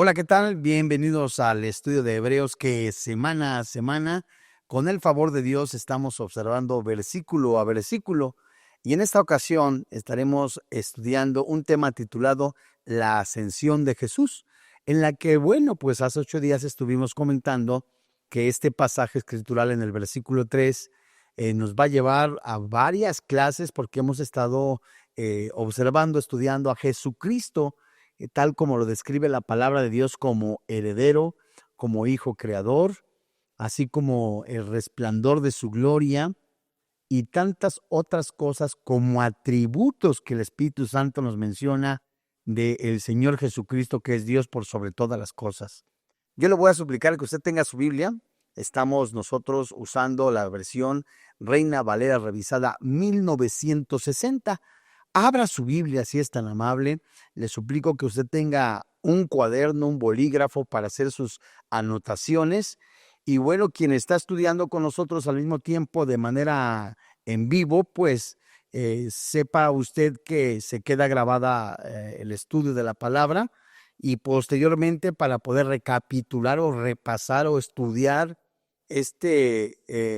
Hola, ¿qué tal? Bienvenidos al estudio de Hebreos que semana a semana, con el favor de Dios, estamos observando versículo a versículo. Y en esta ocasión estaremos estudiando un tema titulado La Ascensión de Jesús, en la que, pues hace 8 días estuvimos comentando que este pasaje escritural en el versículo 3 nos va a llevar a varias clases porque hemos estado observando, estudiando a Jesucristo, tal como lo describe la palabra de Dios como heredero, como hijo creador, así como el resplandor de su gloria y tantas otras cosas como atributos que el Espíritu Santo nos menciona del Señor Jesucristo, que es Dios por sobre todas las cosas. Yo le voy a suplicar que usted tenga su Biblia. Estamos nosotros usando la versión Reina Valera revisada 1960. Abra su Biblia si es tan amable. Le suplico que usted tenga un cuaderno, un bolígrafo para hacer sus anotaciones. Y quien está estudiando con nosotros al mismo tiempo de manera en vivo, pues sepa usted que se queda grabada el estudio de la palabra y posteriormente para poder recapitular o repasar o estudiar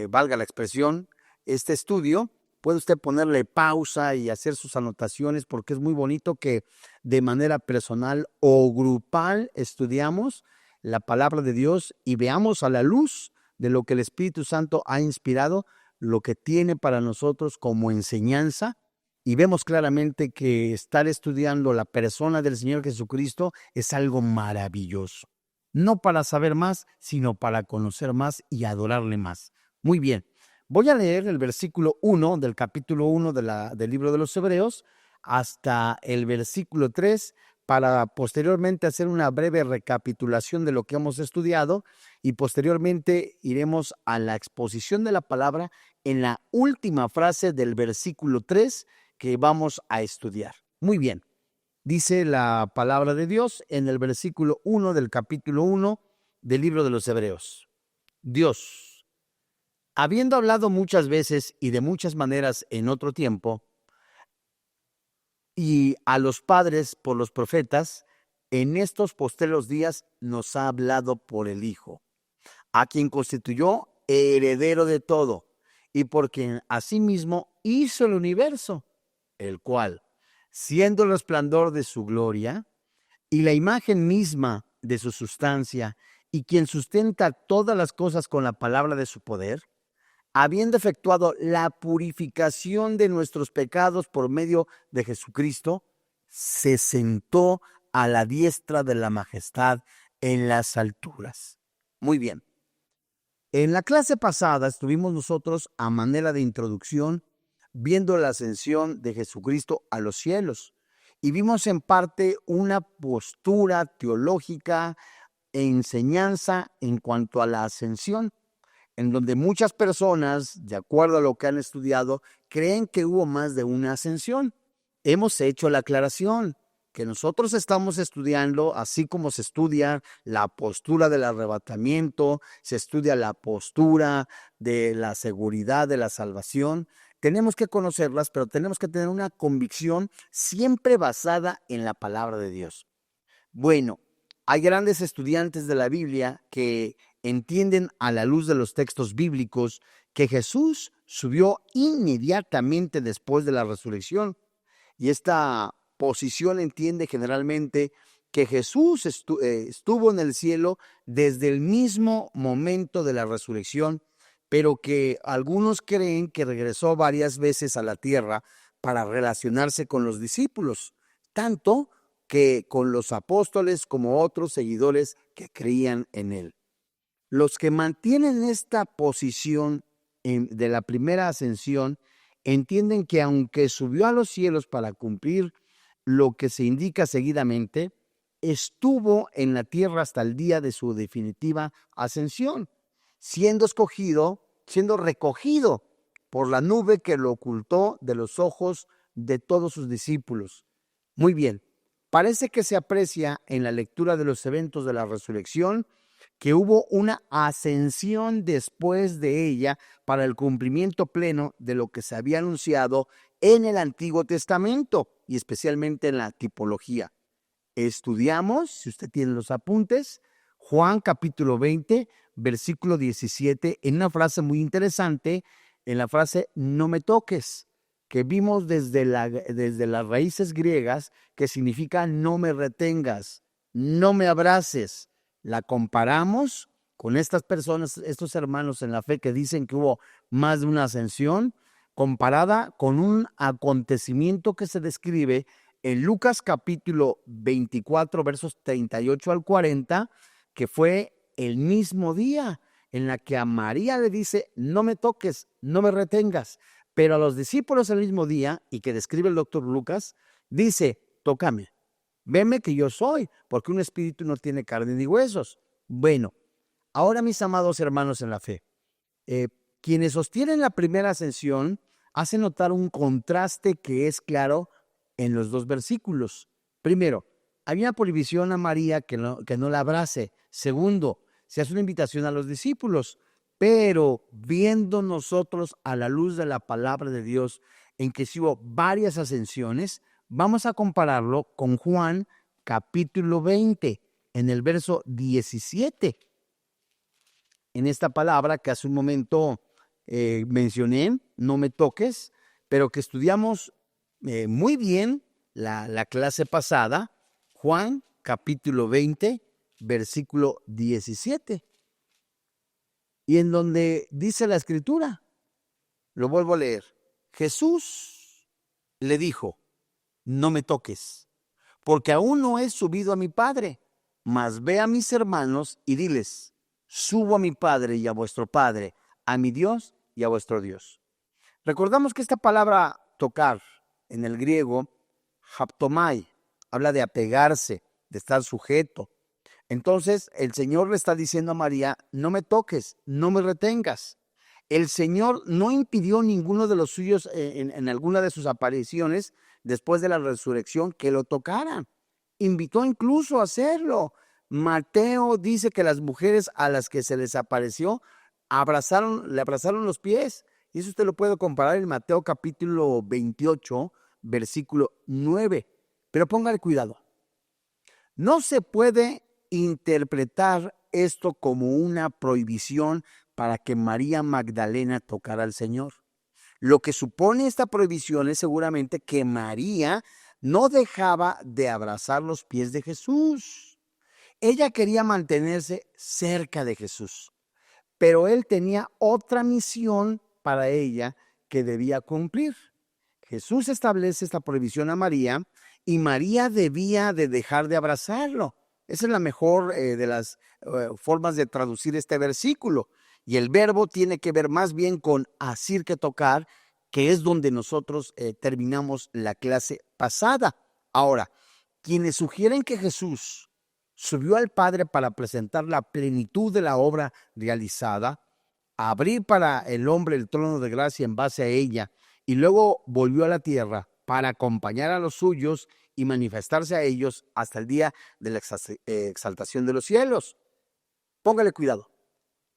valga la expresión, este estudio. Puede usted ponerle pausa y hacer sus anotaciones porque es muy bonito que de manera personal o grupal estudiamos la palabra de Dios y veamos a la luz de lo que el Espíritu Santo ha inspirado, lo que tiene para nosotros como enseñanza, y vemos claramente que estar estudiando la persona del Señor Jesucristo es algo maravilloso. No para saber más, sino para conocer más y adorarle más. Muy bien. Voy a leer el versículo 1 del capítulo 1 del libro de los Hebreos hasta el versículo 3 para posteriormente hacer una breve recapitulación de lo que hemos estudiado y posteriormente iremos a la exposición de la palabra en la última frase del versículo 3 que vamos a estudiar. Muy bien. Dice la palabra de Dios en el versículo 1 del capítulo 1 del libro de los Hebreos. Dios, habiendo hablado muchas veces y de muchas maneras en otro tiempo, y a los padres por los profetas, en estos postreros días nos ha hablado por el Hijo, a quien constituyó heredero de todo, y por quien asimismo hizo el universo, el cual, siendo el resplandor de su gloria y la imagen misma de su sustancia, y quien sustenta todas las cosas con la palabra de su poder, habiendo efectuado la purificación de nuestros pecados por medio de Jesucristo, se sentó a la diestra de la majestad en las alturas. Muy bien. En la clase pasada estuvimos nosotros, a manera de introducción, viendo la ascensión de Jesucristo a los cielos y vimos en parte una postura teológica e enseñanza en cuanto a la ascensión, en donde muchas personas, de acuerdo a lo que han estudiado, creen que hubo más de una ascensión. Hemos hecho la aclaración que nosotros estamos estudiando, así como se estudia la postura del arrebatamiento, se estudia la postura de la seguridad de la salvación. Tenemos que conocerlas, pero tenemos que tener una convicción siempre basada en la palabra de Dios. Bueno, hay grandes estudiantes de la Biblia que entienden a la luz de los textos bíblicos que Jesús subió inmediatamente después de la resurrección. Y esta posición entiende generalmente que Jesús estuvo en el cielo desde el mismo momento de la resurrección, pero que algunos creen que regresó varias veces a la tierra para relacionarse con los discípulos, tanto que con los apóstoles como otros seguidores que creían en él. Los que mantienen esta posición de la primera ascensión entienden que aunque subió a los cielos para cumplir lo que se indica seguidamente, estuvo en la tierra hasta el día de su definitiva ascensión, siendo escogido, siendo recogido por la nube que lo ocultó de los ojos de todos sus discípulos. Muy bien, parece que se aprecia en la lectura de los eventos de la resurrección que hubo una ascensión después de ella para el cumplimiento pleno de lo que se había anunciado en el Antiguo Testamento y especialmente en la tipología. Estudiamos, si usted tiene los apuntes, Juan capítulo 20, versículo 17, en una frase muy interesante, en la frase no me toques, que vimos desde las raíces griegas, que significa no me retengas, no me abraces. La comparamos con estas personas, estos hermanos en la fe que dicen que hubo más de una ascensión, comparada con un acontecimiento que se describe en Lucas capítulo 24, versos 38 al 40, que fue el mismo día en la que a María le dice, no me toques, no me retengas. Pero a los discípulos el mismo día, y que describe el doctor Lucas, dice, tócame, veme que yo soy, porque un espíritu no tiene carne ni huesos. Bueno, ahora mis amados hermanos en la fe, quienes sostienen la primera ascensión hacen notar un contraste que es claro en los dos versículos. Primero, hay una prohibición a María que no la abrace. Segundo, se hace una invitación a los discípulos. Pero viendo nosotros a la luz de la palabra de Dios en que sí hubo varias ascensiones, vamos a compararlo con Juan capítulo 20, en el verso 17. En esta palabra que hace un momento mencioné, no me toques, pero que estudiamos muy bien la clase pasada, Juan capítulo 20, versículo 17. Y en donde dice la escritura, lo vuelvo a leer, Jesús le dijo, no me toques, porque aún no he subido a mi Padre, mas ve a mis hermanos y diles, subo a mi Padre y a vuestro Padre, a mi Dios y a vuestro Dios. Recordamos que esta palabra tocar en el griego, haptomai, habla de apegarse, de estar sujeto. Entonces el Señor le está diciendo a María, no me toques, no me retengas. El Señor no impidió ninguno de los suyos en alguna de sus apariciones después de la resurrección que lo tocaran. Invitó incluso a hacerlo. Mateo dice que las mujeres a las que se les apareció le abrazaron los pies. Y eso usted lo puede comparar en Mateo capítulo 28, versículo 9. Pero póngale cuidado. No se puede interpretar esto como una prohibición para que María Magdalena tocara al Señor. Lo que supone esta prohibición es seguramente que María no dejaba de abrazar los pies de Jesús. Ella quería mantenerse cerca de Jesús, pero él tenía otra misión para ella que debía cumplir. Jesús establece esta prohibición a María y María debía de dejar de abrazarlo. Esa es la mejor de las formas de traducir este versículo. Y el verbo tiene que ver más bien con asir que tocar, que es donde nosotros terminamos la clase pasada. Ahora, quienes sugieren que Jesús subió al Padre para presentar la plenitud de la obra realizada, abrir para el hombre el trono de gracia en base a ella, y luego volvió a la tierra para acompañar a los suyos y manifestarse a ellos hasta el día de la exaltación de los cielos. Póngale cuidado.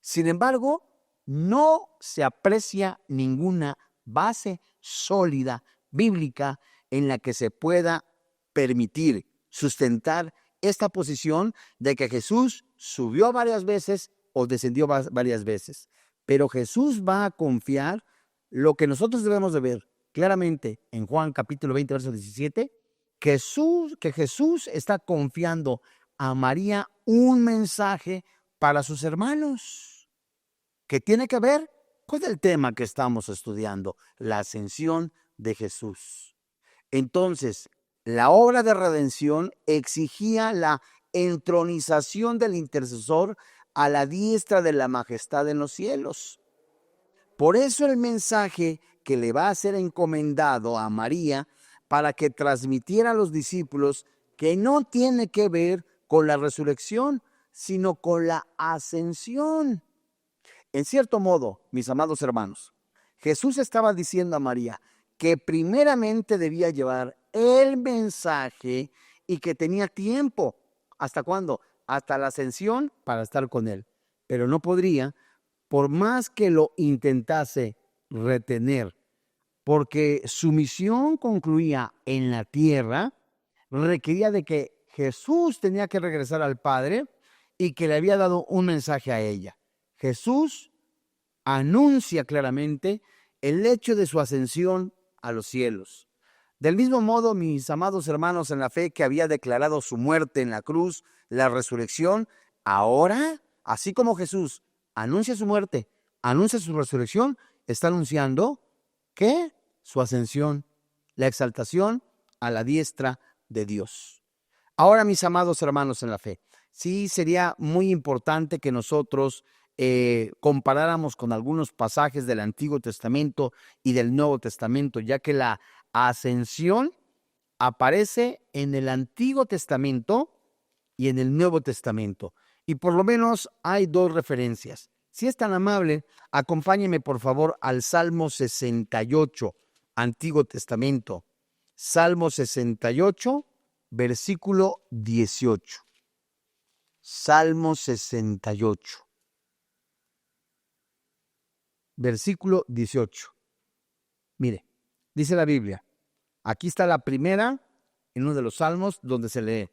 Sin embargo, no se aprecia ninguna base sólida bíblica en la que se pueda permitir sustentar esta posición de que Jesús subió varias veces o descendió varias veces. Pero Jesús va a confiar lo que nosotros debemos de ver claramente en Juan capítulo 20, verso 17, que Jesús está confiando a María un mensaje para sus hermanos, que tiene que ver con el tema que estamos estudiando, la ascensión de Jesús. Entonces, la obra de redención exigía la entronización del intercesor a la diestra de la majestad en los cielos. Por eso el mensaje que le va a ser encomendado a María para que transmitiera a los discípulos que no tiene que ver con la resurrección, sino con la ascensión. En cierto modo, mis amados hermanos, Jesús estaba diciendo a María que primeramente debía llevar el mensaje y que tenía tiempo. ¿Hasta cuándo? Hasta la ascensión para estar con él. Pero no podría, por más que lo intentase retener, porque su misión concluía en la tierra, requería de que Jesús tenía que regresar al Padre y que le había dado un mensaje a ella. Jesús anuncia claramente el hecho de su ascensión a los cielos. Del mismo modo, mis amados hermanos en la fe, que había declarado su muerte en la cruz, la resurrección, ahora, así como Jesús anuncia su muerte, anuncia su resurrección, está anunciando que su ascensión, la exaltación a la diestra de Dios. Ahora, mis amados hermanos en la fe, sí sería muy importante que nosotros comparáramos con algunos pasajes del Antiguo Testamento y del Nuevo Testamento, ya que la ascensión aparece en el Antiguo Testamento y en el Nuevo Testamento. Y por lo menos hay dos referencias. Si es tan amable, acompáñeme por favor al Salmo 68, Antiguo Testamento. Salmo 68, versículo 18. Salmo 68. Versículo 18. Mire, dice la Biblia. Aquí está la primera en uno de los salmos donde se lee: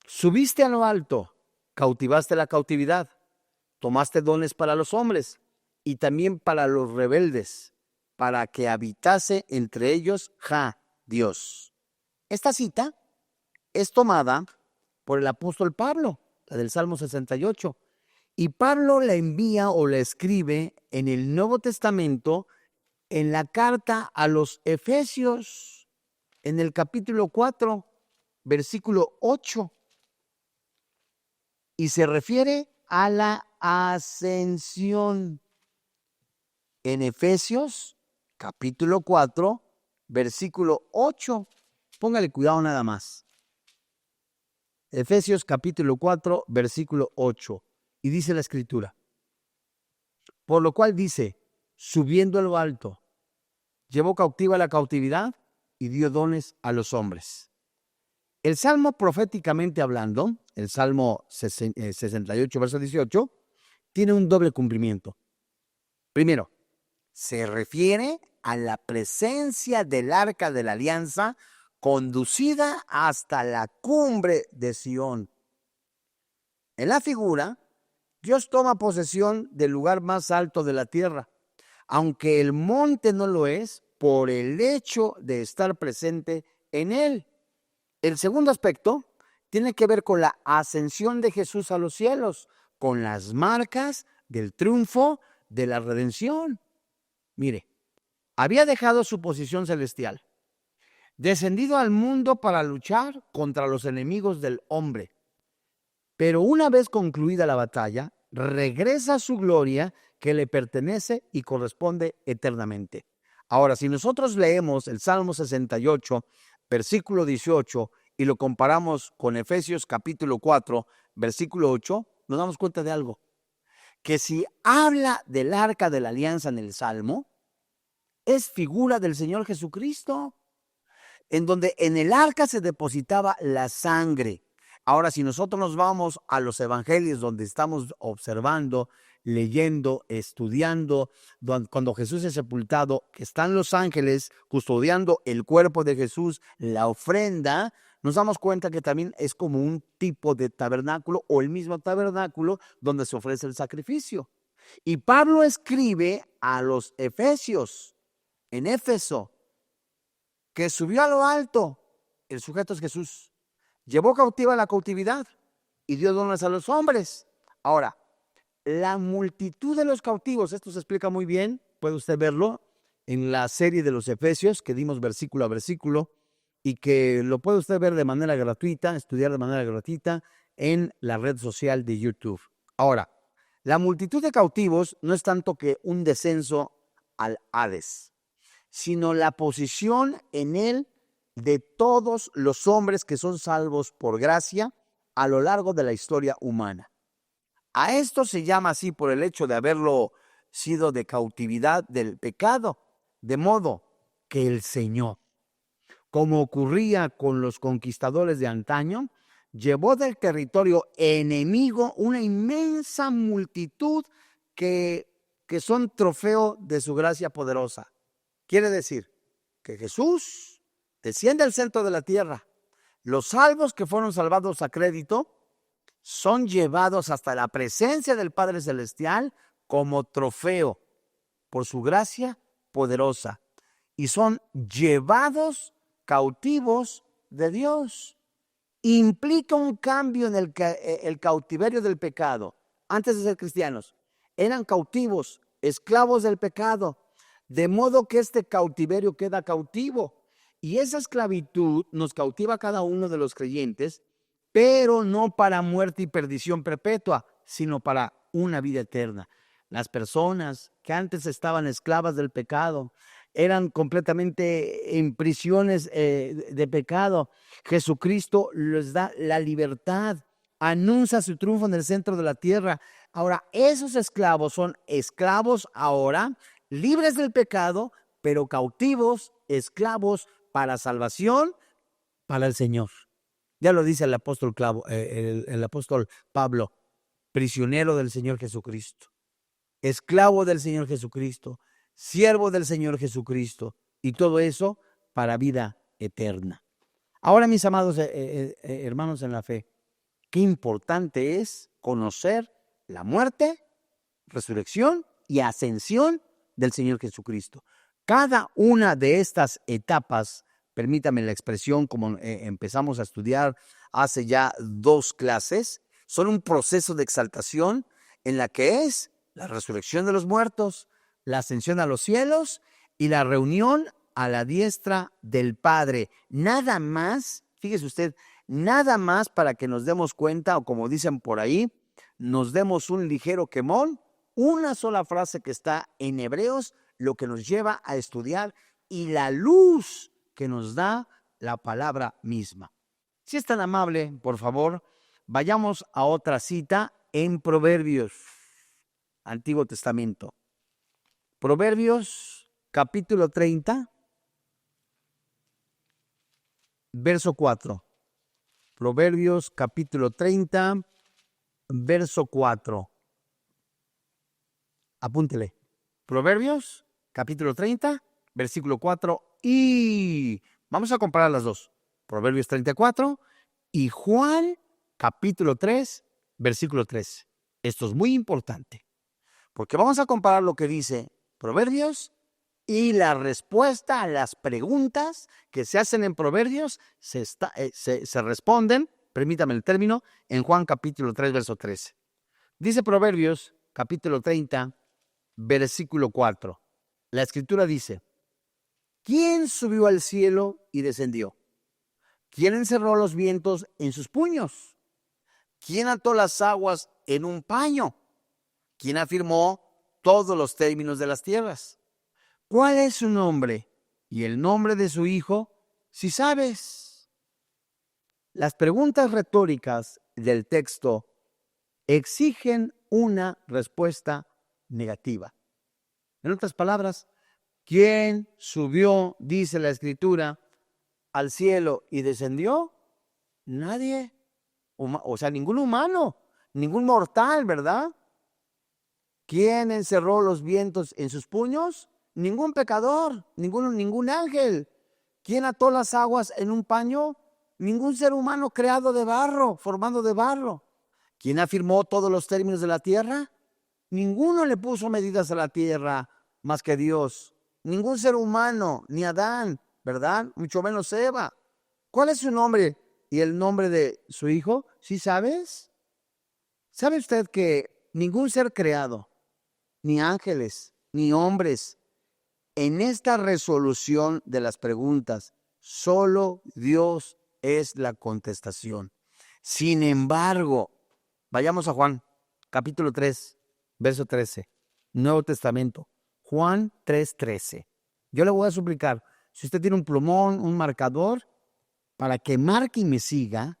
subiste a lo alto, cautivaste la cautividad, tomaste dones para los hombres y también para los rebeldes, para que habitase entre ellos Dios. Esta cita es tomada por el apóstol Pablo, la del Salmo 68. Y Pablo la envía o la escribe en el Nuevo Testamento en la carta a los Efesios, en el capítulo 4, versículo 8. Y se refiere a la ascensión. En Efesios, capítulo 4, versículo 8. Póngale cuidado nada más. Efesios, capítulo 4, versículo 8. Y dice la Escritura: por lo cual dice, subiendo a lo alto, llevó cautiva la cautividad y dio dones a los hombres. El Salmo, proféticamente hablando, el Salmo 68, verso 18, tiene un doble cumplimiento. Primero, se refiere a la presencia del arca de la alianza conducida hasta la cumbre de Sión. En la figura, Dios toma posesión del lugar más alto de la tierra, aunque el monte no lo es, por el hecho de estar presente en él. El segundo aspecto tiene que ver con la ascensión de Jesús a los cielos, con las marcas del triunfo de la redención. Mire, había dejado su posición celestial, descendido al mundo para luchar contra los enemigos del hombre. Pero una vez concluida la batalla, regresa a su gloria que le pertenece y corresponde eternamente. Ahora, si nosotros leemos el Salmo 68, versículo 18, y lo comparamos con Efesios capítulo 4, versículo 8, nos damos cuenta de algo. Que si habla del arca de la alianza en el Salmo, es figura del Señor Jesucristo, en donde en el arca se depositaba la sangre. Ahora, si nosotros nos vamos a los evangelios donde estamos observando, leyendo, estudiando, cuando Jesús es sepultado, que están los ángeles custodiando el cuerpo de Jesús, la ofrenda, nos damos cuenta que también es como un tipo de tabernáculo o el mismo tabernáculo donde se ofrece el sacrificio. Y Pablo escribe a los Efesios, en Éfeso, que subió a lo alto, el sujeto es Jesús, llevó cautiva la cautividad y dio dones a los hombres. Ahora, la multitud de los cautivos, esto se explica muy bien, puede usted verlo en la serie de los Efesios que dimos versículo a versículo y que lo puede usted ver de manera gratuita, estudiar de manera gratuita en la red social de YouTube. Ahora, la multitud de cautivos no es tanto que un descenso al Hades, sino la posición en él de todos los hombres que son salvos por gracia a lo largo de la historia humana. A esto se llama así por el hecho de haberlo sido de cautividad del pecado, de modo que el Señor, como ocurría con los conquistadores de antaño, llevó del territorio enemigo una inmensa multitud que son trofeo de su gracia poderosa. Quiere decir que Jesús desciende al centro de la tierra, Los salvos que fueron salvados a crédito son llevados hasta la presencia del Padre Celestial como trofeo por su gracia poderosa y son llevados cautivos de Dios. Implica un cambio en el cautiverio del pecado. Antes de ser cristianos, eran cautivos, esclavos del pecado, de modo que este cautiverio queda cautivo. Y esa esclavitud nos cautiva a cada uno de los creyentes, pero no para muerte y perdición perpetua, sino para una vida eterna. Las personas que antes estaban esclavas del pecado, eran completamente en prisiones de pecado. Jesucristo les da la libertad, anuncia su triunfo en el centro de la tierra. Ahora, esos esclavos son esclavos ahora, libres del pecado, pero cautivos, esclavos para salvación, para el Señor. Ya lo dice el apóstol Pablo, prisionero del Señor Jesucristo, esclavo del Señor Jesucristo, siervo del Señor Jesucristo, y todo eso para vida eterna. Ahora, mis amados hermanos en la fe, qué importante es conocer la muerte, resurrección y ascensión del Señor Jesucristo. Cada una de estas etapas, permítame la expresión, como empezamos a estudiar hace ya 2 clases, son un proceso de exaltación en la que es la resurrección de los muertos, la ascensión a los cielos y la reunión a la diestra del Padre. Nada más, fíjese usted, nada más para que nos demos cuenta, o como dicen por ahí, nos demos un ligero quemón, una sola frase que está en Hebreos, lo que nos lleva a estudiar y la luz que nos da la palabra misma. Si es tan amable, por favor, vayamos a otra cita en Proverbios, Antiguo Testamento. Proverbios, capítulo 30, verso 4. Proverbios, capítulo 30, verso 4. Apúntele. Proverbios, capítulo 30, versículo 4. Y vamos a comparar las dos. Proverbios 34 y Juan, capítulo 3, versículo 3. Esto es muy importante, porque vamos a comparar lo que dice Proverbios y la respuesta a las preguntas que se hacen en Proverbios se responden, permítame el término, en Juan capítulo 3, verso 13. Dice Proverbios, capítulo 30, versículo 4. La escritura dice: ¿quién subió al cielo y descendió? ¿Quién encerró los vientos en sus puños? ¿Quién ató las aguas en un paño? ¿Quién afirmó todos los términos de las tierras? ¿Cuál es su nombre y el nombre de su hijo, si sabes? Las preguntas retóricas del texto exigen una respuesta negativa. En otras palabras, ¿quién subió, dice la escritura, al cielo y descendió? Nadie. O sea, ningún humano, ningún mortal, ¿verdad? ¿Quién encerró los vientos en sus puños? Ningún pecador, ningún ángel. ¿Quién ató las aguas en un paño? Ningún ser humano creado de barro, formado de barro. ¿Quién afirmó todos los términos de la tierra? Ninguno le puso medidas a la tierra más que Dios. Ningún ser humano, ni Adán, ¿verdad? Mucho menos Eva. ¿Cuál es su nombre y el nombre de su hijo? ¿Sí sabes? ¿Sabe usted que ningún ser creado, ni ángeles, ni hombres, en esta resolución de las preguntas, solo Dios es la contestación? Sin embargo, vayamos a Juan, capítulo 3, verso 13, Nuevo Testamento, Juan 3:13. Yo le voy a suplicar, si usted tiene un plumón, un marcador, para que marque y me siga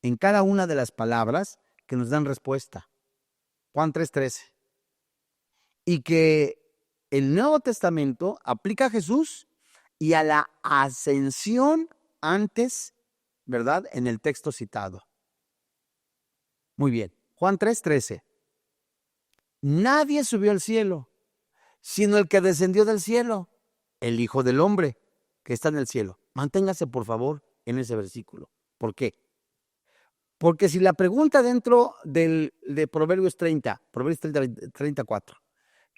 en cada una de las palabras que nos dan respuesta. Juan 3:13. Y que el Nuevo Testamento aplica a Jesús y a la ascensión antes, ¿verdad?, en el texto citado. Muy bien. Juan 3:13. Nadie subió al cielo, sino el que descendió del cielo, el Hijo del Hombre, que está en el cielo. Manténgase, por favor, en ese versículo. ¿Por qué? Porque si la pregunta dentro de Proverbios 34,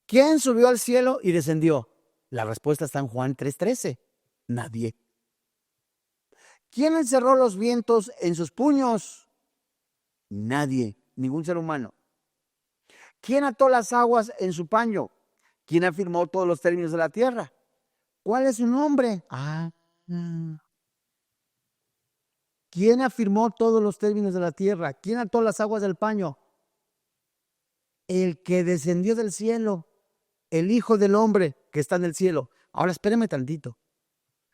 ¿quién subió al cielo y descendió? La respuesta está en Juan 3:13. Nadie. ¿Quién encerró los vientos en sus puños? Nadie, ningún ser humano. ¿Quién ató las aguas en su paño? ¿Quién afirmó todos los términos de la tierra? ¿Cuál es su nombre? ¿Quién afirmó todos los términos de la tierra? ¿Quién ató las aguas del paño? El que descendió del cielo, el Hijo del Hombre que está en el cielo. Ahora espéreme tantito.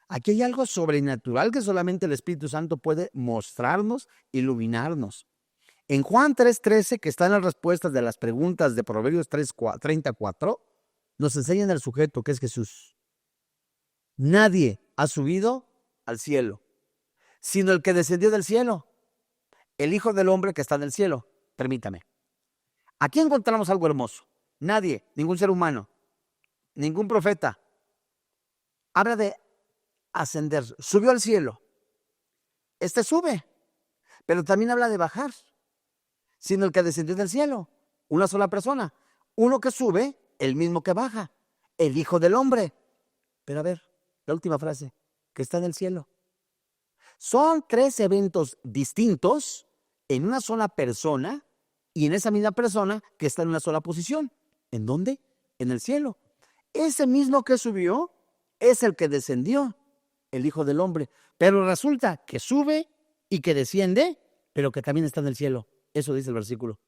Aquí hay algo sobrenatural que solamente el Espíritu Santo puede mostrarnos, iluminarnos. En Juan 3:13, que están las respuestas de las preguntas de Proverbios 34, nos enseñan el sujeto que es Jesús. Nadie ha subido al cielo, sino el que descendió del cielo, el Hijo del Hombre que está en el cielo. Permítame. Aquí encontramos algo hermoso. Nadie, ningún ser humano, ningún profeta, habla de ascender. Subió al cielo. Este sube, pero también habla de bajar, sino el que descendió del cielo. Una sola persona. Uno que sube, el mismo que baja. El Hijo del Hombre. Pero a ver, la última frase, que está en el cielo. Son 3 eventos distintos en una sola persona y en esa misma persona que está en una sola posición. ¿En dónde? En el cielo. Ese mismo que subió es el que descendió, el Hijo del Hombre. Pero resulta que sube y que desciende, pero que también está en el cielo. Eso dice el versículo.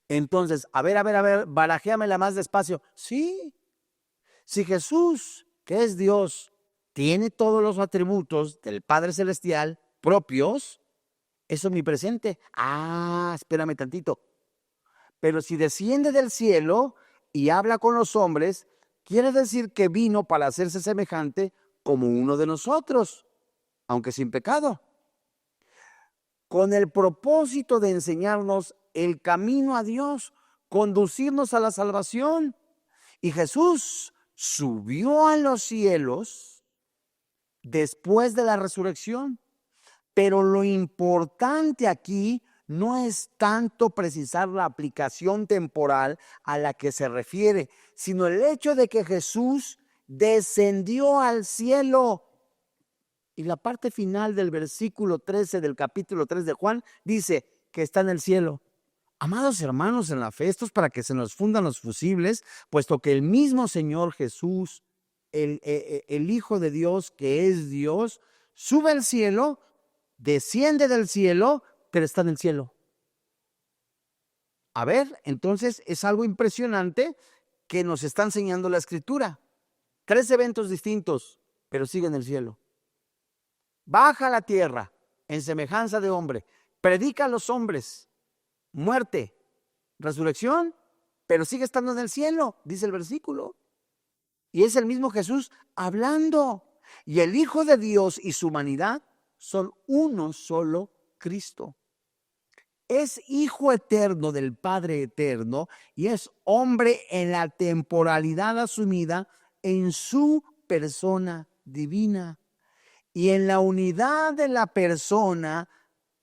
Entonces, a ver, barajéamela más despacio. Sí, si Jesús, que es Dios, tiene todos los atributos del Padre Celestial propios, es omnipresente. Espérame tantito. Pero si desciende del cielo y habla con los hombres, quiere decir que vino para hacerse semejante como uno de nosotros, aunque sin pecado, con el propósito de enseñarnos el camino a Dios, conducirnos a la salvación. Y Jesús subió a los cielos después de la resurrección. Pero lo importante aquí no es tanto precisar la aplicación temporal a la que se refiere, sino el hecho de que Jesús descendió al cielo. Y la parte final del versículo 13 del capítulo 3 de Juan dice que está en el cielo. Amados hermanos en la fe, esto es para que se nos fundan los fusibles, puesto que el mismo Señor Jesús, el Hijo de Dios, que es Dios, sube al cielo, desciende del cielo, pero está en el cielo. A ver, entonces es algo impresionante que nos está enseñando la Escritura. 3 eventos distintos, pero sigue en el cielo. Baja a la tierra en semejanza de hombre, predica a los hombres, muerte, resurrección, pero sigue estando en el cielo, dice el versículo. Y es el mismo Jesús hablando. Y el Hijo de Dios y su humanidad son uno solo Cristo. Es Hijo eterno del Padre eterno y es hombre en la temporalidad asumida en su persona divina. Y en la unidad de la persona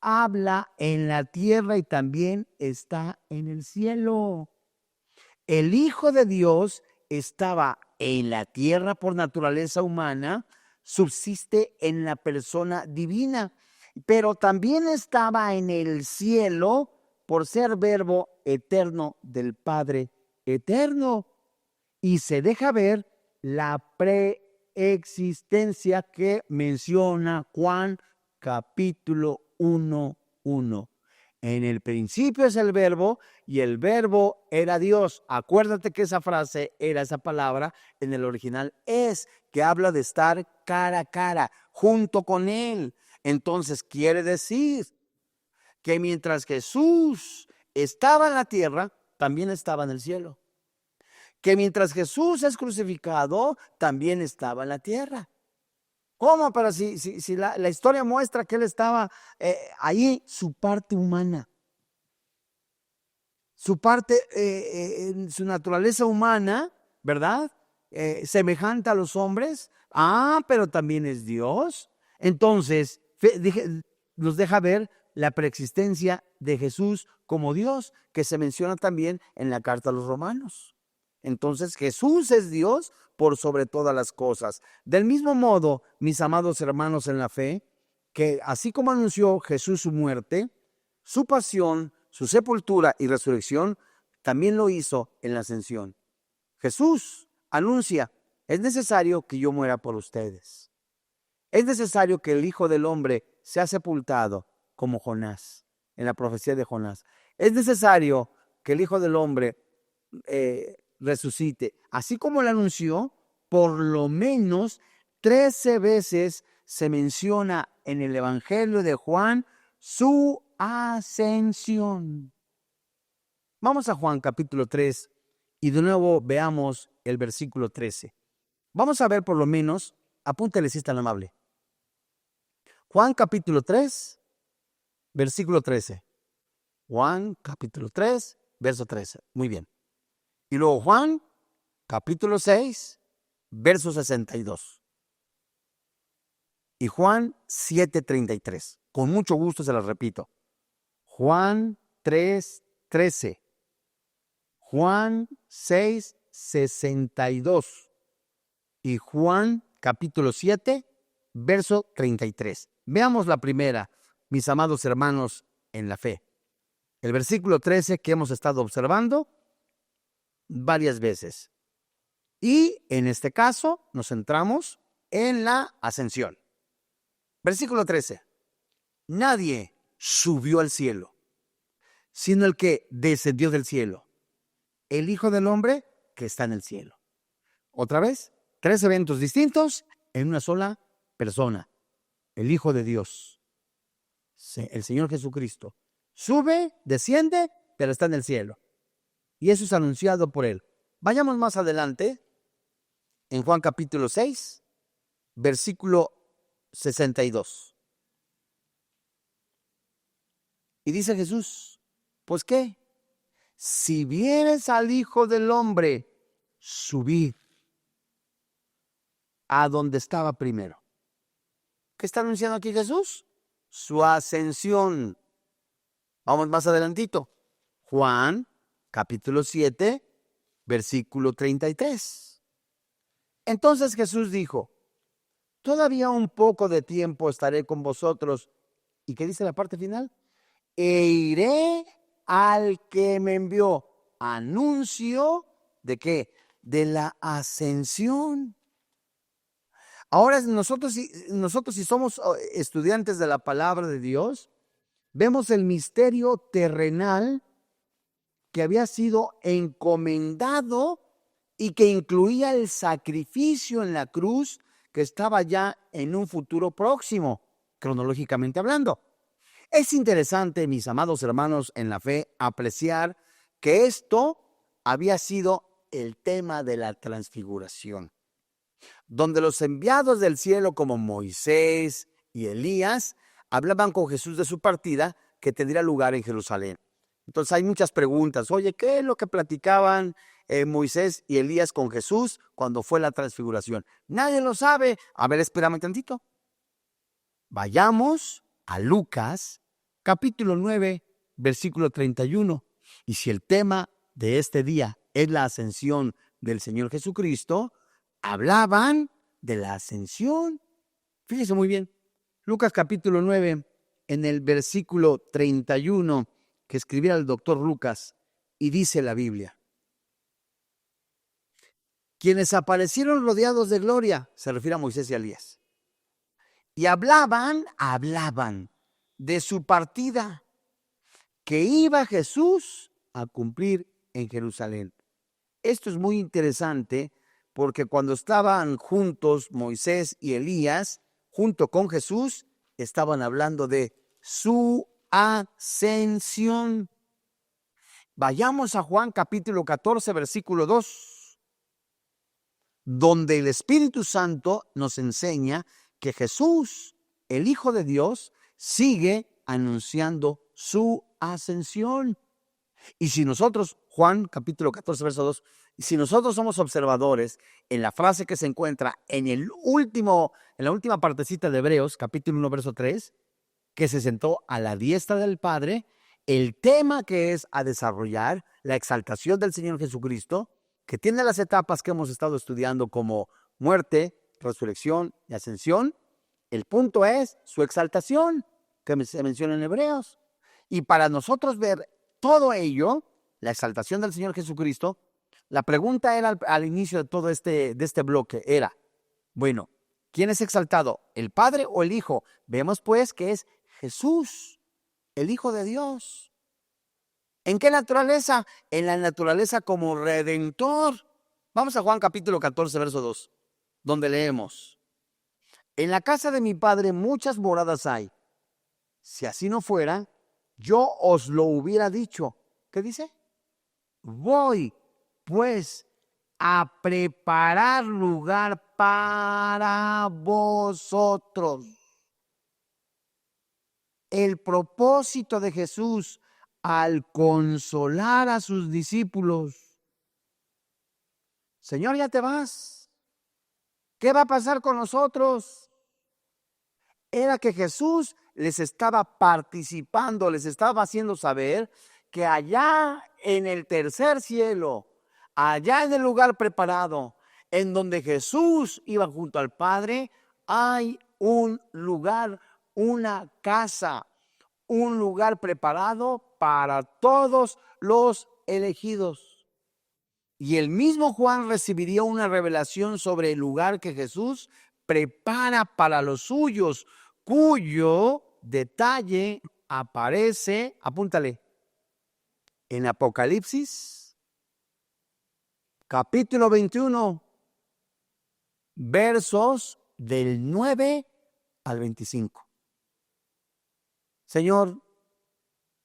habla en la tierra y también está en el cielo. El Hijo de Dios estaba en la tierra por naturaleza humana, subsiste en la persona divina, pero también estaba en el cielo por ser verbo eterno del Padre eterno. Y se deja ver la preexistencia que menciona Juan capítulo 1:1. En el principio es el verbo y el verbo era Dios. Acuérdate que esa frase era esa palabra en el original es, que habla de estar cara a cara, junto con Él. Entonces quiere decir que mientras Jesús estaba en la tierra, también estaba en el cielo. Que mientras Jesús es crucificado, también estaba en la tierra. ¿Cómo? Pero si la historia muestra que Él estaba ahí, su parte humana. Su parte, en su naturaleza humana, ¿verdad? Semejante a los hombres. Pero también es Dios. Entonces, nos deja ver la preexistencia de Jesús como Dios, que se menciona también en la carta a los Romanos. Entonces Jesús es Dios por sobre todas las cosas. Del mismo modo, mis amados hermanos en la fe, que así como anunció Jesús su muerte, su pasión, su sepultura y resurrección, también lo hizo en la ascensión. Jesús anuncia: es necesario que yo muera por ustedes. Es necesario que el Hijo del Hombre sea sepultado como Jonás, en la profecía de Jonás. Es necesario que el Hijo del Hombre resucite. Así como lo anunció, por lo menos 13 veces se menciona en el Evangelio de Juan su ascensión. Vamos a Juan capítulo 3 y de nuevo veamos el versículo 13. Vamos a ver por lo menos, apúntale si es tan amable. Juan capítulo 3, versículo 13. Juan capítulo 3, verso 13. Muy bien. Y luego Juan capítulo 6, verso 62. Y Juan 7:33. Con mucho gusto se las repito. Juan 3:13. Juan 6:62. Y Juan capítulo 7, verso 33. Veamos la primera, mis amados hermanos en la fe. El versículo 13 que hemos estado observando varias veces. Y en este caso nos centramos en la ascensión. Versículo 13. Nadie subió al cielo, sino el que descendió del cielo, el Hijo del Hombre que está en el cielo. Otra vez, 3 eventos distintos en una sola persona. El Hijo de Dios, el Señor Jesucristo, sube, desciende, pero está en el cielo. Y eso es anunciado por Él. Vayamos más adelante, en Juan capítulo 6, versículo 62. Y dice Jesús: ¿pues qué? Si vieres al Hijo del Hombre subir a donde estaba primero. ¿Qué está anunciando aquí Jesús? Su ascensión. Vamos más adelantito. Juan, capítulo 7, versículo 33. Entonces Jesús dijo: todavía un poco de tiempo estaré con vosotros. ¿Y qué dice la parte final? E iré al que me envió. Anuncio ¿de qué? De la ascensión. Ahora nosotros si somos estudiantes de la palabra de Dios, vemos el misterio terrenal que había sido encomendado y que incluía el sacrificio en la cruz que estaba ya en un futuro próximo, cronológicamente hablando. Es interesante, mis amados hermanos en la fe, apreciar que esto había sido el tema de la transfiguración, donde los enviados del cielo como Moisés y Elías hablaban con Jesús de su partida que tendría lugar en Jerusalén. Entonces hay muchas preguntas. Oye, ¿qué es lo que platicaban Moisés y Elías con Jesús cuando fue la transfiguración? Nadie lo sabe. A ver, espérame tantito. Vayamos a Lucas, capítulo 9, versículo 31. Y si el tema de este día es la ascensión del Señor Jesucristo, hablaban de la ascensión. Fíjese muy bien. Lucas capítulo 9, en el versículo 31, que escribiera el doctor Lucas, y dice la Biblia: quienes aparecieron rodeados de gloria, se refiere a Moisés y a Elías, y hablaban de su partida, que iba Jesús a cumplir en Jerusalén. Esto es muy interesante porque cuando estaban juntos Moisés y Elías, junto con Jesús, estaban hablando de su ascensión. Vayamos a Juan capítulo 14, versículo 2, donde el Espíritu Santo nos enseña que Jesús, el Hijo de Dios, sigue anunciando su ascensión. Y si nosotros, Juan capítulo 14, verso 2, Si nosotros somos observadores, en la frase que se encuentra en la última partecita de Hebreos, capítulo 1, verso 3, que se sentó a la diestra del Padre, el tema que es a desarrollar, la exaltación del Señor Jesucristo, que tiene las etapas que hemos estado estudiando como muerte, resurrección y ascensión. El punto es su exaltación, que se menciona en Hebreos. Y para nosotros ver todo ello, la exaltación del Señor Jesucristo, la pregunta era al inicio de todo este bloque, era, bueno, ¿quién es exaltado? ¿El Padre o el Hijo? Vemos pues que es Jesús, el Hijo de Dios. ¿En qué naturaleza? En la naturaleza como redentor. Vamos a Juan capítulo 14, verso 2, donde leemos, en la casa de mi Padre muchas moradas hay. Si así no fuera, yo os lo hubiera dicho. ¿Qué dice? Voy, pues, a preparar lugar para vosotros. El propósito de Jesús al consolar a sus discípulos. Señor, ya te vas. ¿Qué va a pasar con nosotros? Era que Jesús les estaba participando, les estaba haciendo saber que allá en el tercer cielo, allá en el lugar preparado, en donde Jesús iba junto al Padre, hay un lugar, una casa, un lugar preparado para todos los elegidos. Y el mismo Juan recibiría una revelación sobre el lugar que Jesús prepara para los suyos, cuyo detalle aparece, apúntale, en Apocalipsis, capítulo 21, versos del 9 al 25. Señor,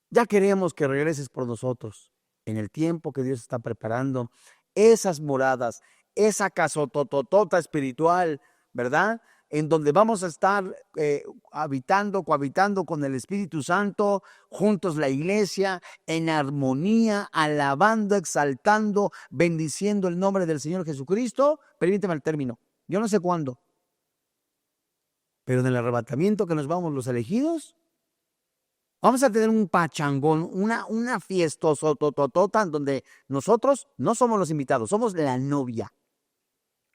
ya queremos que regreses por nosotros en el tiempo que Dios está preparando esas moradas, esa casototota espiritual, ¿verdad? En donde vamos a estar cohabitando con el Espíritu Santo, juntos la iglesia, en armonía, alabando, exaltando, bendiciendo el nombre del Señor Jesucristo. Permíteme el término, yo no sé cuándo, pero en el arrebatamiento que nos vamos los elegidos, vamos a tener un pachangón, una fiestosototota en donde nosotros no somos los invitados, somos la novia.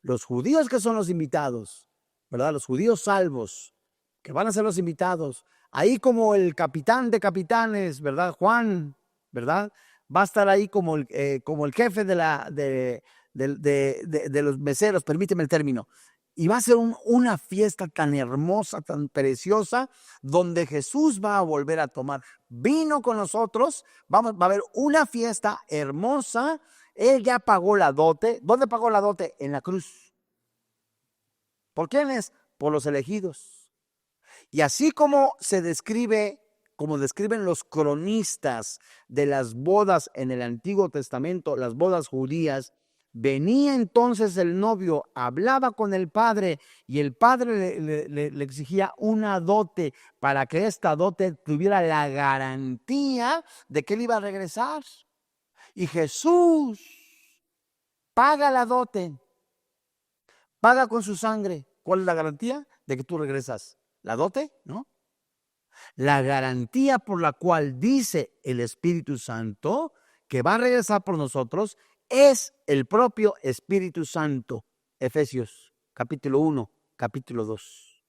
Los judíos que son los invitados, ¿verdad? Los judíos salvos, que van a ser los invitados. Ahí como el capitán de capitanes, ¿verdad? Juan, ¿verdad? Va a estar ahí como el jefe de los meseros, permíteme el término. Y va a ser una fiesta tan hermosa, tan preciosa, donde Jesús va a volver a tomar vino con nosotros. Va a haber una fiesta hermosa. Él ya pagó la dote. ¿Dónde pagó la dote? En la cruz. ¿Por quiénes? Por los elegidos. Y así como describen los cronistas de las bodas en el Antiguo Testamento, las bodas judías, venía entonces el novio, hablaba con el padre y el padre le exigía una dote para que esta dote tuviera la garantía de que él iba a regresar. Y Jesús paga la dote, paga con su sangre. ¿Cuál es la garantía de que tú regresas? ¿La dote? ¿No? La garantía por la cual dice el Espíritu Santo que va a regresar por nosotros es el propio Espíritu Santo. Efesios capítulo 1, capítulo 2.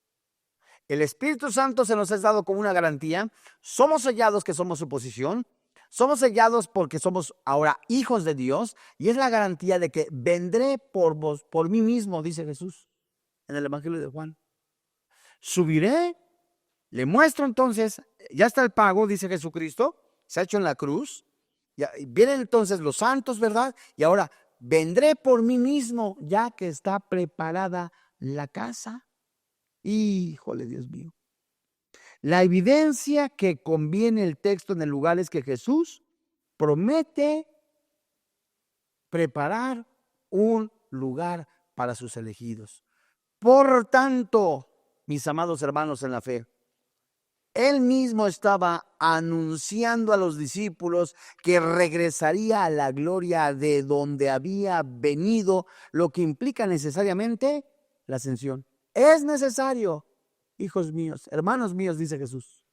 El Espíritu Santo se nos es dado como una garantía. Somos sellados que somos su posesión. Somos sellados porque somos ahora hijos de Dios. Y es la garantía de que vendré por mí mismo, dice Jesús en el Evangelio de Juan. Subiré, le muestro entonces, ya está el pago, dice Jesucristo, se ha hecho en la cruz. Ya, vienen entonces los santos, ¿verdad? Y ahora vendré por mí mismo, ya que está preparada la casa. Híjole, Dios mío. La evidencia que conviene el texto en el lugar es que Jesús promete preparar un lugar para sus elegidos. Por tanto, mis amados hermanos en la fe, Él mismo estaba anunciando a los discípulos que regresaría a la gloria de donde había venido, lo que implica necesariamente la ascensión. Es necesario, hijos míos, hermanos míos, dice Jesús,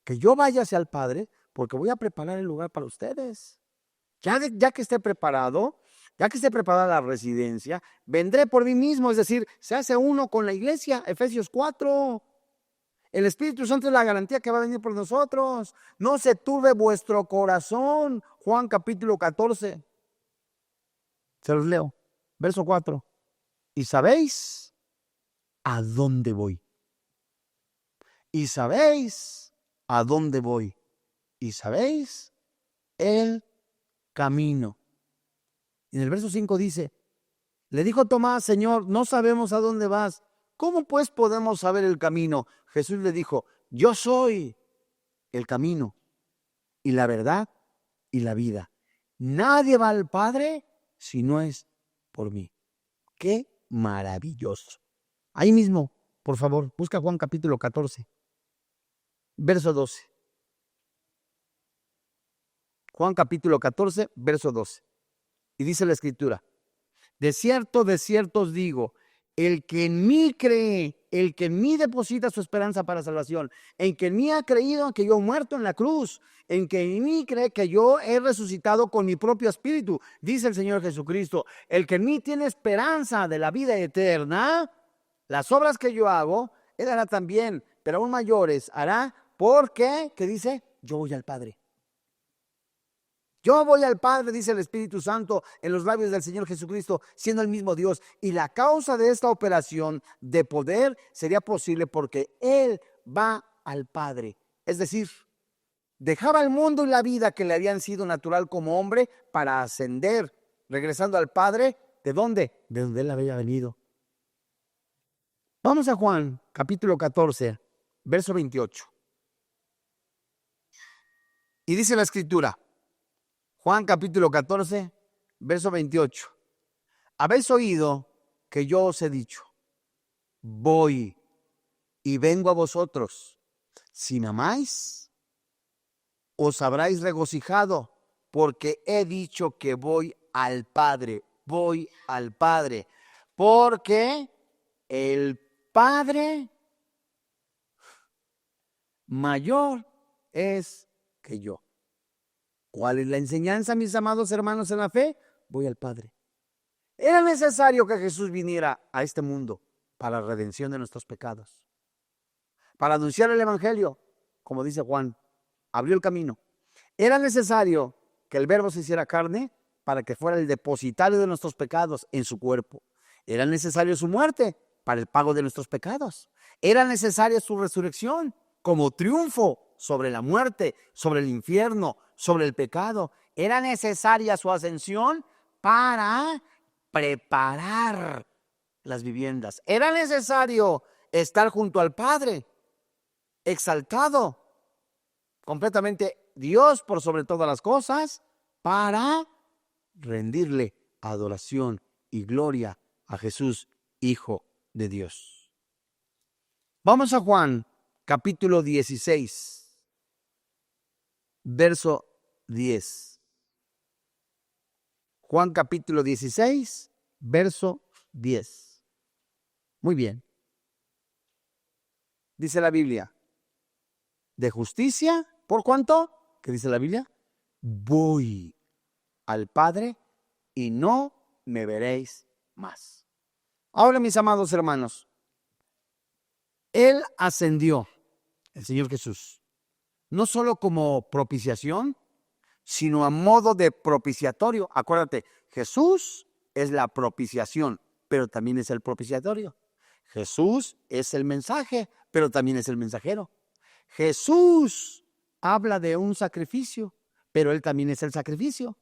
que yo vaya hacia el Padre, porque voy a preparar el lugar para ustedes. Ya que esté preparado, ya que esté preparada la residencia, vendré por mí mismo, es decir, se hace uno con la iglesia, Efesios 4. El Espíritu Santo es la garantía que va a venir por nosotros. No se turbe vuestro corazón. Juan capítulo 14. Se los leo. Verso 4. Y sabéis a dónde voy. Y sabéis a dónde voy. Y sabéis el camino. Y en el verso 5 dice, le dijo Tomás, Señor, no sabemos a dónde vas. ¿Cómo pues podemos saber el camino? Jesús le dijo, yo soy el camino y la verdad y la vida. Nadie va al Padre si no es por mí. ¡Qué maravilloso! Ahí mismo, por favor, busca Juan capítulo 14, verso 12. Juan capítulo 14, verso 12. Y dice la Escritura, de cierto os digo, el que en mí cree, el que en mí deposita su esperanza para salvación, en que en mí ha creído que yo he muerto en la cruz, en que en mí cree que yo he resucitado con mi propio espíritu, dice el Señor Jesucristo, el que en mí tiene esperanza de la vida eterna, las obras que yo hago, él hará también, pero aún mayores hará, porque, ¿qué dice? Yo voy al Padre. Yo voy al Padre, dice el Espíritu Santo en los labios del Señor Jesucristo, siendo el mismo Dios. Y la causa de esta operación de poder sería posible porque Él va al Padre. Es decir, dejaba el mundo y la vida que le habían sido natural como hombre para ascender, regresando al Padre. ¿De dónde? De donde Él había venido. Vamos a Juan, capítulo 14, verso 28. Y dice la Escritura, Juan capítulo 14, verso 28. Habéis oído que yo os he dicho, voy y vengo a vosotros. Si me amáis, os habráis regocijado, porque he dicho que voy al Padre, porque el Padre mayor es que yo. ¿Cuál es la enseñanza, mis amados hermanos en la fe? Voy al Padre. Era necesario que Jesús viniera a este mundo para la redención de nuestros pecados, para anunciar el Evangelio, como dice Juan, abrió el camino. Era necesario que el Verbo se hiciera carne para que fuera el depositario de nuestros pecados en su cuerpo. Era necesario su muerte para el pago de nuestros pecados. Era necesaria su resurrección como triunfo sobre la muerte, sobre el infierno, sobre el pecado. Era necesaria su ascensión para preparar las viviendas. Era necesario estar junto al Padre, exaltado, completamente Dios por sobre todas las cosas, para rendirle adoración y gloria a Jesús, Hijo de Dios. Vamos a Juan, capítulo 16, verso 10. Juan capítulo 16, verso 10. Muy bien. Dice la Biblia, de justicia, ¿por cuánto? ¿Qué dice la Biblia? Voy al Padre y no me veréis más. Ahora, mis amados hermanos, Él ascendió, el Señor Jesús, no solo como propiciación, sino a modo de propiciatorio. Acuérdate, Jesús es la propiciación, pero también es el propiciatorio. Jesús es el mensaje, pero también es el mensajero. Jesús habla de un sacrificio, pero Él también es el sacrificio.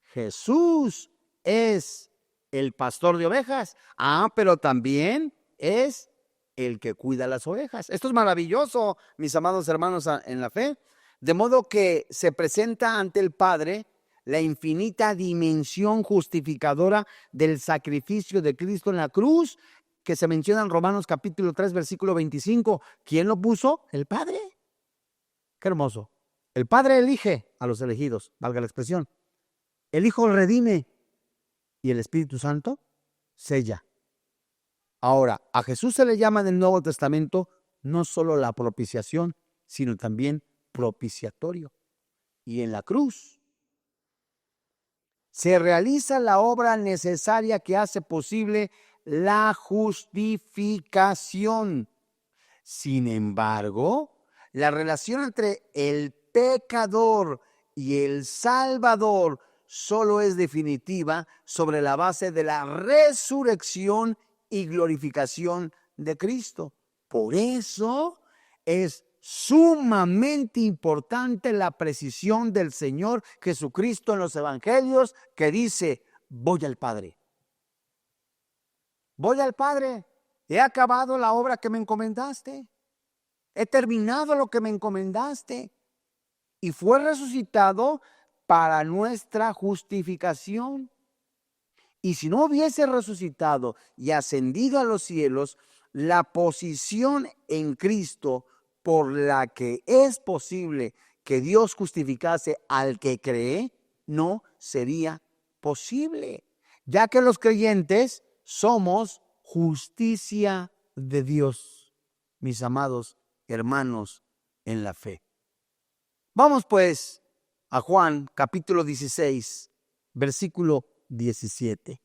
Jesús es el pastor de ovejas, pero también es el que cuida las ovejas. Esto es maravilloso, mis amados hermanos en la fe. De modo que se presenta ante el Padre la infinita dimensión justificadora del sacrificio de Cristo en la cruz, que se menciona en Romanos capítulo 3, versículo 25. ¿Quién lo puso? El Padre. Qué hermoso. El Padre elige a los elegidos, valga la expresión. El Hijo redime y el Espíritu Santo sella. Ahora, a Jesús se le llama en el Nuevo Testamento no solo la propiciación, sino también propiciatorio. Y en la cruz se realiza la obra necesaria que hace posible la justificación. Sin embargo, la relación entre el pecador y el Salvador solo es definitiva sobre la base de la resurrección y glorificación de Cristo. Por eso es sumamente importante la precisión del Señor Jesucristo en los evangelios, que dice: voy al Padre. Voy al Padre. He acabado la obra que me encomendaste. He terminado lo que me encomendaste. Y fue resucitado para nuestra justificación. Y si no hubiese resucitado y ascendido a los cielos, la posición en Cristo por la que es posible que Dios justificase al que cree, no sería posible, ya que los creyentes somos justicia de Dios, mis amados hermanos en la fe. Vamos pues a Juan capítulo 16, versículo 17.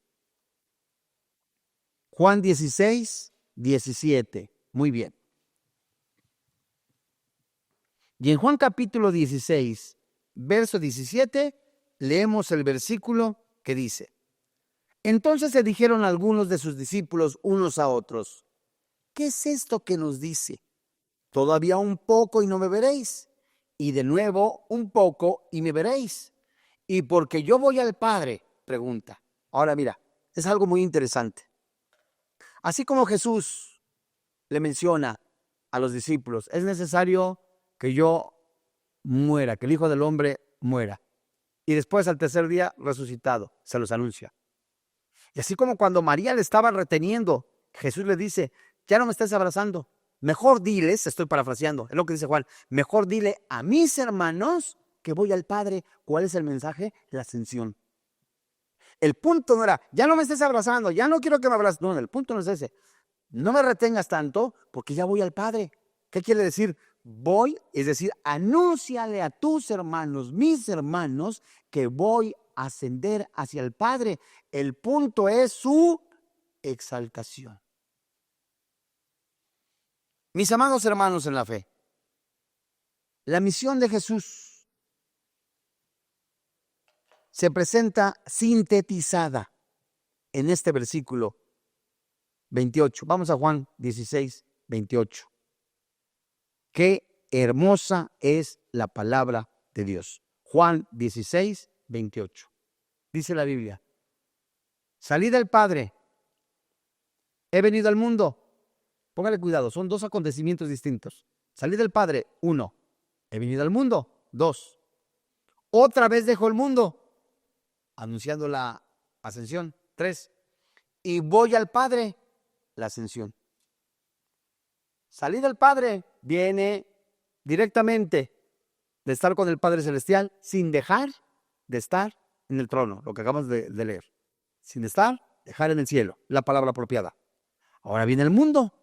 Juan 16, 17. Muy bien. Y en Juan capítulo 16, verso 17, leemos el versículo que dice: entonces se dijeron algunos de sus discípulos unos a otros: ¿qué es esto que nos dice? Todavía un poco y no me veréis, y de nuevo un poco y me veréis. Y porque yo voy al Padre, pregunta. Ahora mira, es algo muy interesante. Así como Jesús le menciona a los discípulos: es necesario que yo muera, que el Hijo del Hombre muera, y después al tercer día resucitado, se los anuncia. Y así como cuando María le estaba reteniendo, Jesús le dice: ya no me estés abrazando, mejor diles, estoy parafraseando, es lo que dice Juan, mejor dile a mis hermanos que voy al Padre. ¿Cuál es el mensaje? La ascensión. El punto no era: ya no me estés abrazando, ya no quiero que me abraces. No, el punto no es ese. No me retengas tanto porque ya voy al Padre. ¿Qué quiere decir? Voy, es decir, anúnciale a tus hermanos, mis hermanos, que voy a ascender hacia el Padre. El punto es su exaltación. Mis amados hermanos en la fe, la misión de Jesús se presenta sintetizada en este versículo 28. Vamos a Juan 16, 28. Qué hermosa es la palabra de Dios. Juan 16, 28. Dice la Biblia: salí del Padre, he venido al mundo. Póngale cuidado, son dos acontecimientos distintos. Salí del Padre, 1. He venido al mundo, 2. Otra vez dejo el mundo, anunciando la ascensión, 3. Y voy al Padre, la ascensión. Salí del Padre viene directamente de estar con el Padre Celestial sin dejar de estar en el trono, lo que acabamos de leer. Sin dejar en el cielo, la palabra apropiada. Ahora viene el mundo,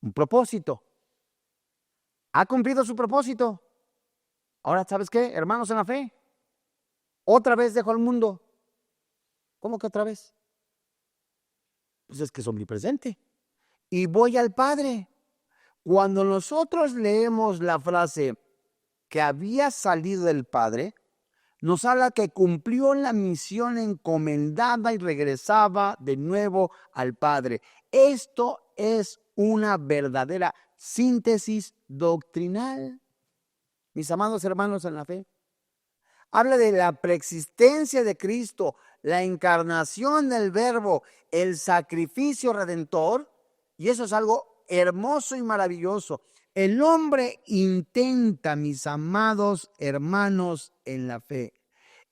un propósito. Ha cumplido su propósito. Ahora, ¿sabes qué, hermanos en la fe? Otra vez dejó el mundo. ¿Cómo que otra vez? Pues es que es omnipresente. Y voy al Padre. Cuando nosotros leemos la frase que había salido del Padre, nos habla que cumplió la misión encomendada y regresaba de nuevo al Padre. Esto es una verdadera síntesis doctrinal. Mis amados hermanos en la fe, habla de la preexistencia de Cristo, la encarnación del Verbo, el sacrificio redentor, y eso es algo hermoso y maravilloso. El hombre intenta, mis amados hermanos en la fe,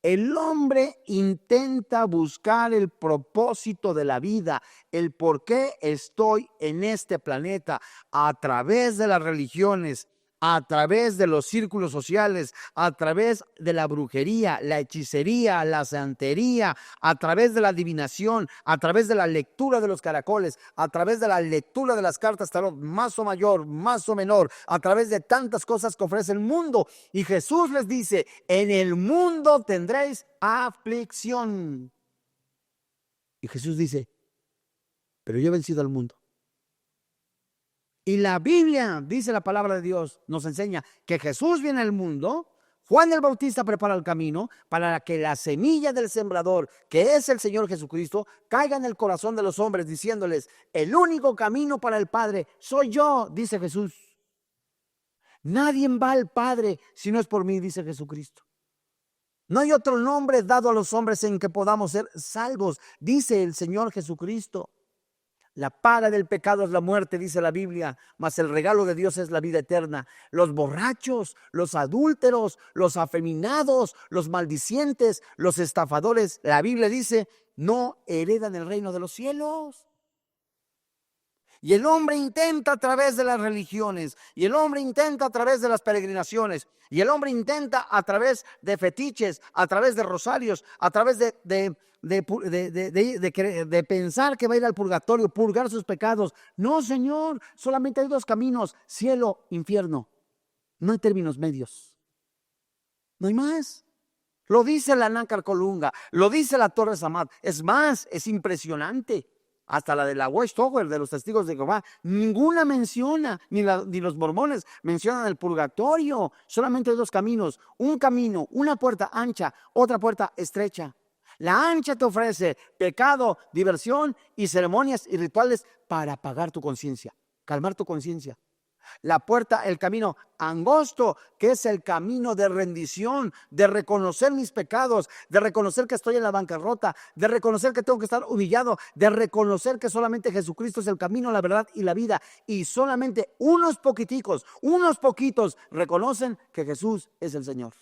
El hombre intenta buscar el propósito de la vida, el por qué estoy en este planeta, a través de las religiones, a través de los círculos sociales, a través de la brujería, la hechicería, la santería, a través de la adivinación, a través de la lectura de los caracoles, a través de la lectura de las cartas tarot, más o mayor, más o menor, a través de tantas cosas que ofrece el mundo. Y Jesús les dice, en el mundo tendréis aflicción. Y Jesús dice, pero yo he vencido al mundo. Y la Biblia, dice la palabra de Dios, nos enseña que Jesús viene al mundo, Juan el Bautista prepara el camino para que la semilla del sembrador, que es el Señor Jesucristo, caiga en el corazón de los hombres, diciéndoles, el único camino para el Padre soy yo, dice Jesús. Nadie va al Padre si no es por mí, dice Jesucristo. No hay otro nombre dado a los hombres en que podamos ser salvos, dice el Señor Jesucristo. La paga del pecado es la muerte, dice la Biblia, mas el regalo de Dios es la vida eterna. Los borrachos, los adúlteros, los afeminados, los maldicientes, los estafadores, la Biblia dice, no heredan el reino de los cielos. Y el hombre intenta a través de las religiones, y el hombre intenta a través de las peregrinaciones, y el hombre intenta a través de fetiches, a través de rosarios, a través de pensar que va a ir al purgatorio, purgar sus pecados. No, Señor, solamente hay dos caminos, cielo, infierno. No hay términos medios. No hay más. Lo dice la Nácar Colunga, lo dice la Torre Samad. Es más, es impresionante. Hasta la de la Watchtower de los Testigos de Jehová, ninguna menciona, ni los mormones mencionan el purgatorio. Solamente hay dos caminos, un camino, una puerta ancha, otra puerta estrecha. La ancha te ofrece pecado, diversión y ceremonias y rituales para apagar tu conciencia, calmar tu conciencia. La puerta, el camino angosto, que es el camino de rendición, de reconocer mis pecados, de reconocer que estoy en la bancarrota, de reconocer que tengo que estar humillado, de reconocer que solamente Jesucristo es el camino, la verdad y la vida. Y solamente unos poquitos reconocen que Jesús es el Señor.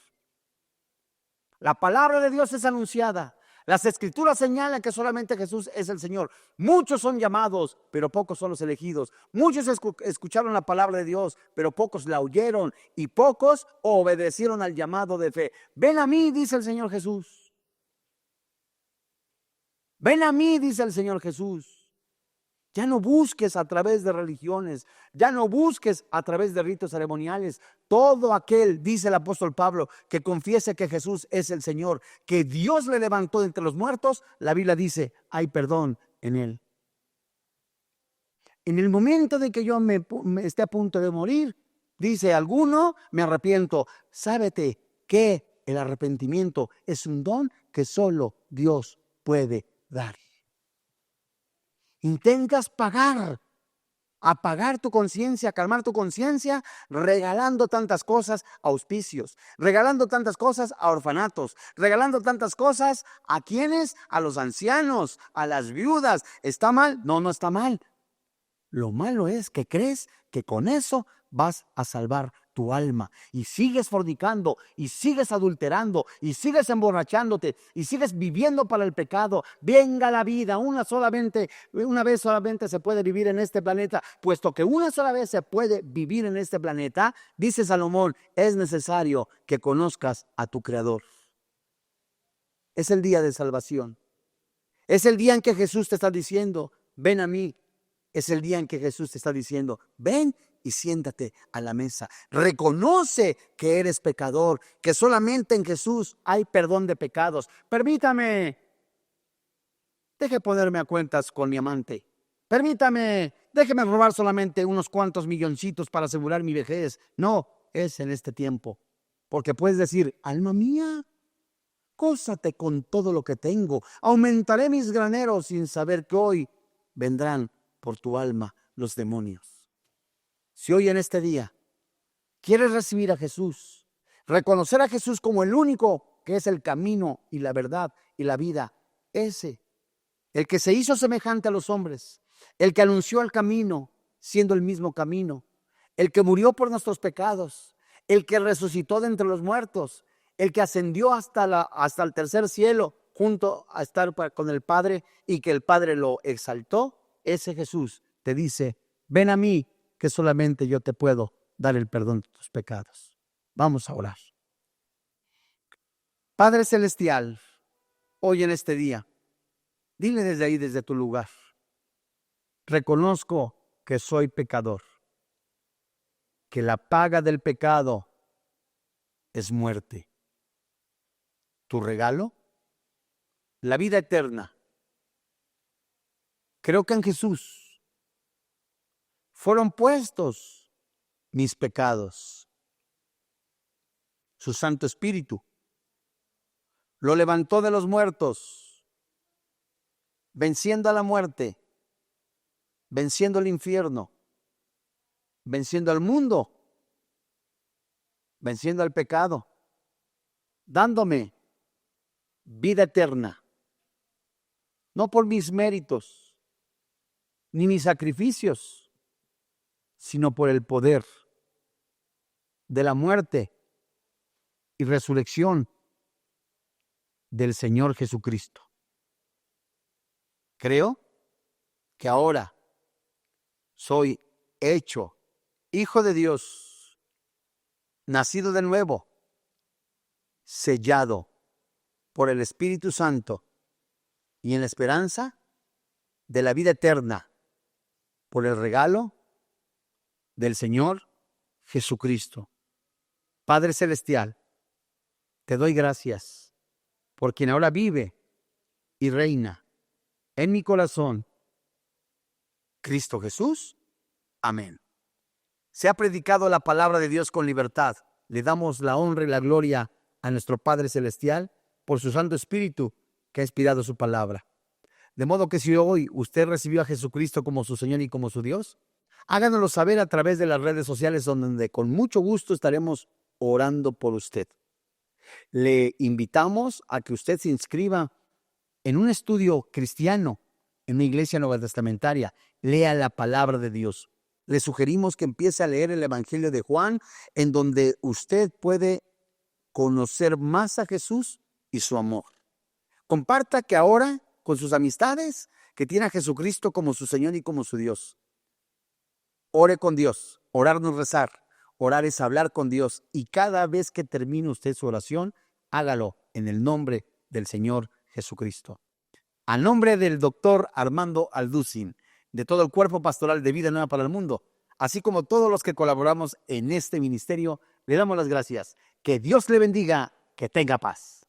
La palabra de Dios es anunciada. Las escrituras señalan que solamente Jesús es el Señor. Muchos son llamados, pero pocos son los elegidos. Muchos escucharon la palabra de Dios, pero pocos la oyeron y pocos obedecieron al llamado de fe. Ven a mí, dice el Señor Jesús. Ven a mí, dice el Señor Jesús. Ya no busques a través de religiones, ya no busques a través de ritos ceremoniales. Todo aquel, dice el apóstol Pablo, que confiese que Jesús es el Señor, que Dios le levantó de entre los muertos, la Biblia dice, hay perdón en él. En el momento de que yo me esté a punto de morir, dice alguno, me arrepiento. Sábete que el arrepentimiento es un don que solo Dios puede dar. Intentas apagar tu conciencia, calmar tu conciencia, regalando tantas cosas a hospicios, regalando tantas cosas a orfanatos, regalando tantas cosas a quienes, a los ancianos, a las viudas. ¿Está mal? No, no está mal. Lo malo es que crees que con eso vas a salvar tu alma y sigues fornicando y sigues adulterando y sigues emborrachándote y sigues viviendo para el pecado. Venga la vida, una vez solamente se puede vivir en este planeta. Puesto que una sola vez se puede vivir en este planeta, dice Salomón, es necesario que conozcas a tu Creador. Es el día de salvación. Es el día en que Jesús te está diciendo, ven a mí. Es el día en que Jesús te está diciendo, ven y siéntate a la mesa. Reconoce que eres pecador, que solamente en Jesús hay perdón de pecados. Permítame, deje ponerme a cuentas con mi amante. Permítame, déjeme robar solamente unos cuantos milloncitos para asegurar mi vejez. No, es en este tiempo. Porque puedes decir, alma mía, gózate con todo lo que tengo. Aumentaré mis graneros sin saber que hoy vendrán por tu alma los demonios. Si hoy en este día quieres recibir a Jesús, reconocer a Jesús como el único que es el camino y la verdad y la vida, ese, el que se hizo semejante a los hombres, el que anunció el camino siendo el mismo camino, el que murió por nuestros pecados, el que resucitó de entre los muertos, el que ascendió hasta el tercer cielo, junto a estar con el Padre y que el Padre lo exaltó, ese Jesús te dice, ven a mí, que solamente yo te puedo dar el perdón de tus pecados. Vamos a orar. Padre Celestial, hoy en este día, dile desde ahí, desde tu lugar, reconozco que soy pecador, que la paga del pecado es muerte. ¿Tu regalo? La vida eterna. Creo que en Jesús fueron puestos mis pecados. Su Santo Espíritu lo levantó de los muertos, venciendo a la muerte, venciendo el infierno, venciendo al mundo, venciendo al pecado, dándome vida eterna, no por mis méritos ni mis sacrificios, sino por el poder de la muerte y resurrección del Señor Jesucristo. Creo que ahora soy hecho hijo de Dios, nacido de nuevo, sellado por el Espíritu Santo y en la esperanza de la vida eterna por el regalo del Señor Jesucristo. Padre Celestial, te doy gracias por quien ahora vive y reina en mi corazón, Cristo Jesús. Amén. Se ha predicado la palabra de Dios con libertad. Le damos la honra y la gloria a nuestro Padre Celestial por su Santo Espíritu que ha inspirado su palabra. De modo que si hoy usted recibió a Jesucristo como su Señor y como su Dios, háganoslo saber a través de las redes sociales, donde con mucho gusto estaremos orando por usted. Le invitamos a que usted se inscriba en un estudio cristiano en una iglesia nueva testamentaria. Lea la palabra de Dios. Le sugerimos que empiece a leer el Evangelio de Juan, en donde usted puede conocer más a Jesús y su amor. Comparta que ahora con sus amistades que tiene a Jesucristo como su Señor y como su Dios. Ore con Dios. Orar no es rezar. Orar es hablar con Dios. Y cada vez que termine usted su oración, hágalo en el nombre del Señor Jesucristo. A nombre del doctor Armando Alducin, de todo el cuerpo pastoral de Vida Nueva para el Mundo, así como todos los que colaboramos en este ministerio, le damos las gracias. Que Dios le bendiga, que tenga paz.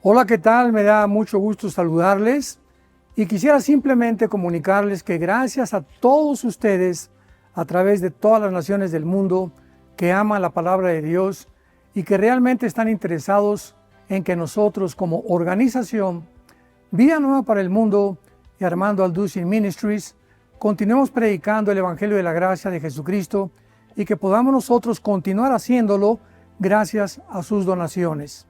Hola, ¿qué tal? Me da mucho gusto saludarles y quisiera simplemente comunicarles que gracias a todos ustedes a través de todas las naciones del mundo que aman la palabra de Dios y que realmente están interesados en que nosotros como organización Vida Nueva para el Mundo y Armando Alducin Ministries continuemos predicando el Evangelio de la Gracia de Jesucristo y que podamos nosotros continuar haciéndolo gracias a sus donaciones.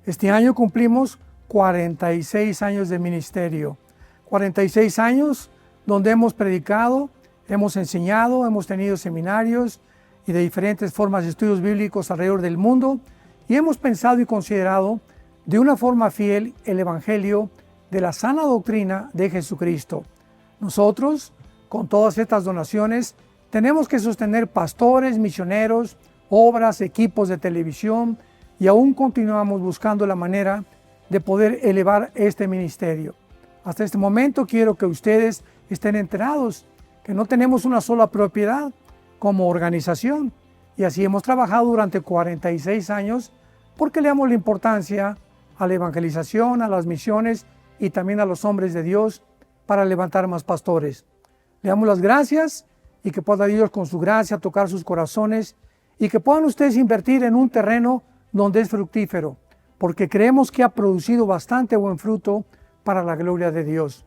Este año cumplimos 46 años de ministerio, 46 años donde hemos predicado, hemos enseñado, hemos tenido seminarios y de diferentes formas de estudios bíblicos alrededor del mundo y hemos pensado y considerado de una forma fiel el Evangelio de la sana doctrina de Jesucristo. Nosotros, con todas estas donaciones, tenemos que sostener pastores, misioneros, obras, equipos de televisión y aún continuamos buscando la manera de poder elevar este ministerio. Hasta este momento quiero que ustedes estén enterados que no tenemos una sola propiedad como organización y así hemos trabajado durante 46 años porque le damos la importancia a la evangelización, a las misiones y también a los hombres de Dios para levantar más pastores. Le damos las gracias y que pueda Dios con su gracia tocar sus corazones y que puedan ustedes invertir en un terreno donde es fructífero, porque creemos que ha producido bastante buen fruto para la gloria de Dios.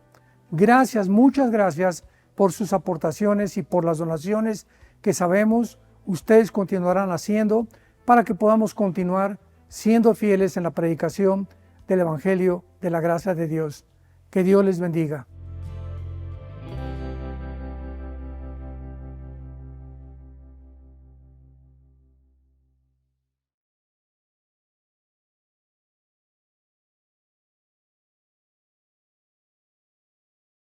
Gracias, muchas gracias por sus aportaciones y por las donaciones que sabemos ustedes continuarán haciendo para que podamos continuar siendo fieles en la predicación del Evangelio de la gracia de Dios. Que Dios les bendiga.